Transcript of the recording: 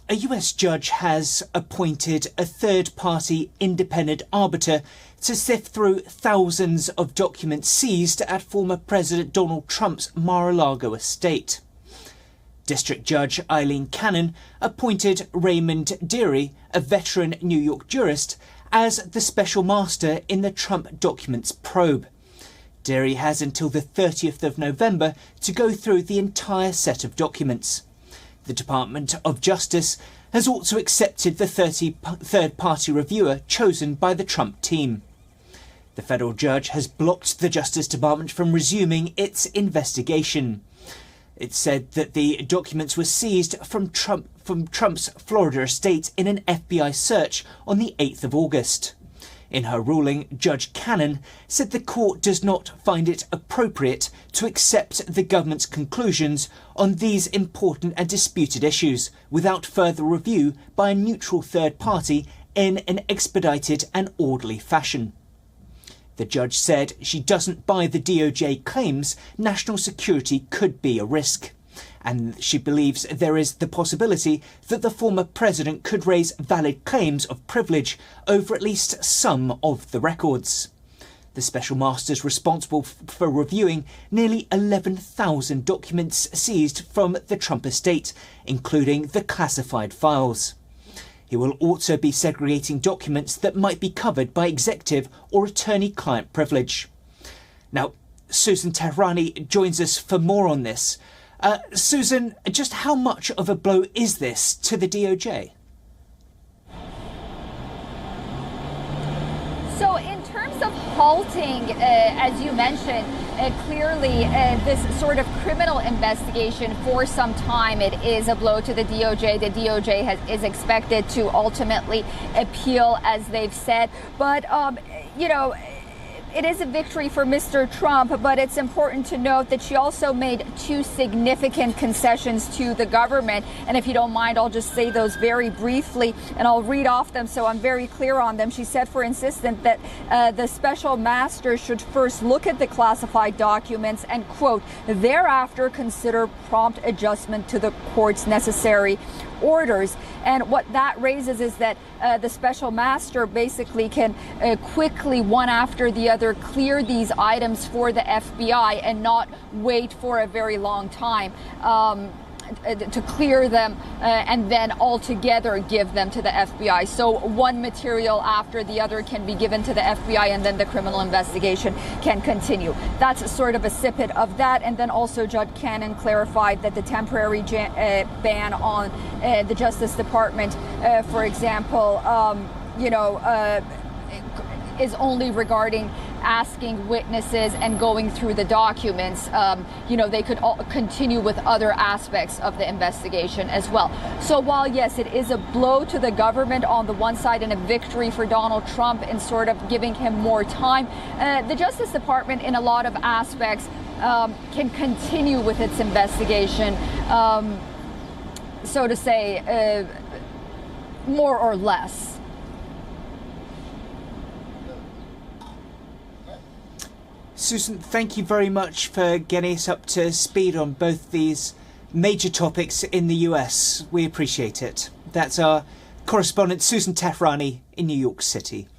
A US judge has appointed a third-party independent arbiter to sift through thousands of documents seized at former President Donald Trump's Mar-A-Lago estate. District Judge Eileen Cannon appointed Raymond Dearie, a veteran New York jurist, as the special master in the Trump documents probe. Dearie has until the 30th of November to go through the entire set of documents. The Department of Justice has also accepted the third-party reviewer chosen by the Trump team. The federal judge has blocked the Justice Department from resuming its investigation. It said that the documents were seized from Trump's Florida estate in an FBI search on the 8th of August. In her ruling, Judge Cannon said the court does not find it appropriate to accept the government's conclusions on these important and disputed issues without further review by a neutral third party in an expedited and orderly fashion. The judge said she doesn't buy the DOJ claims national security could be a risk, and she believes there is the possibility that the former president could raise valid claims of privilege over at least some of the records. The special master is responsible for reviewing nearly 11,000 documents seized from the Trump estate, including the classified files. He will also be segregating documents that might be covered by executive or attorney-client privilege. Now, Susan Tehrani joins us for more on this. Susan, just how much of a blow is this to the DOJ? So in terms of halting, as you mentioned, clearly this sort of criminal investigation for some time, it is a blow to the DOJ. The DOJ is expected to ultimately appeal, as they've said. But, you know, it is a victory for Mr. Trump, but it's important to note that she also made two significant concessions to the government. And if you don't mind, I'll just say those very briefly, and I'll read off them so I'm very clear on them. She said, for instance, that the special master should first look at the classified documents and, quote, thereafter consider prompt adjustment to the court's necessary orders. And what that raises is that the special master basically can quickly, one after the other, clear these items for the FBI and not wait for a very long time to clear them and then altogether give them to the FBI. So one material after the other can be given to the FBI, and then the criminal investigation can continue. That's sort of a snippet of that. And then also Judge Cannon clarified that the temporary ban on the Justice Department, for example, is only regarding asking witnesses and going through the documents. They could continue with other aspects of the investigation as well. So while, yes, it is a blow to the government on the one side and a victory for Donald Trump in sort of giving him more time, the Justice Department in a lot of aspects can continue with its investigation, so to say, more or less. Susan, thank you very much for getting us up to speed on both these major topics in the US. We appreciate it. That's our correspondent, Susan Tehrani, in New York City.